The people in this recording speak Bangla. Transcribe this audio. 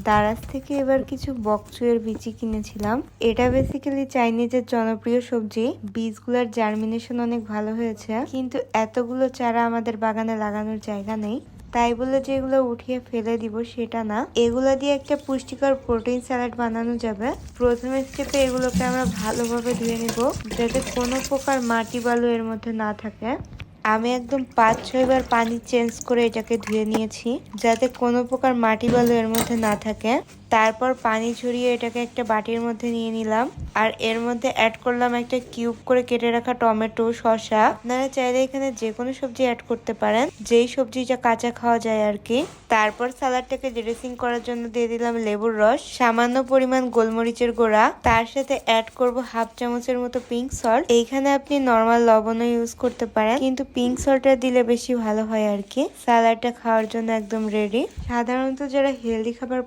দারাজ থেকে এবার কিছু বকচুয়ের বিচি কিনেছিলাম। এটা বেসিক্যালি চাইনিজের জনপ্রিয় সবজি। বীজগুলোর জার্মিনেশন অনেক ভালো হয়েছে, কিন্তু এতগুলো চারা আমাদের বাগানে লাগানোর জায়গা নেই, তাই বলে যেগুলো উঠিয়ে ফেলে দিব সেটা না। এগুলো দিয়ে একটা পুষ্টিকর প্রোটিন স্যালাড বানানো যাবে। প্রথম স্টেপে এগুলোকে আমরা ভালোভাবে ধুয়ে নিব, যাতে কোনো প্রকার মাটি বালু এর মধ্যে না থাকে। আমি একদম 5-6 বার পানি চেঞ্জ করে এটাকে ধুয়ে নিয়েছি, যাতে কোনো প্রকার মাটি বালু এর মধ্যে না থাকে। তারপর পানি ঝরিয়ে এটাকে একটা বাটির মধ্যে নিয়ে নিলাম, আর এর মধ্যে অ্যাড করলাম একটা কিউব করে কেটে রাখা টমেটো, শসা। আপনারা চাইলে এখানে যে কোনো সবজি অ্যাড করতে পারেন, যেই সবজিটা কাঁচা খাওয়া যায় আর কি। তারপর সালাডটাকে ড্রেসিং করার জন্য দিয়ে দিলাম লেবুর রস, সামান্য পরিমাণ গোলমরিচের গুঁড়া, তার সাথে অ্যাড করব 1/2 চামচের মতো পিঙ্ক সল্ট। এইখানে আপনি নর্মাল লবণও ইউজ করতে পারেন, কিন্তু পিঙ্ক সল্টটা দিলে বেশি ভালো হয় আর কি। সালাডটা খাওয়ার জন্য একদম রেডি। সাধারণত যারা হেলদি খাবার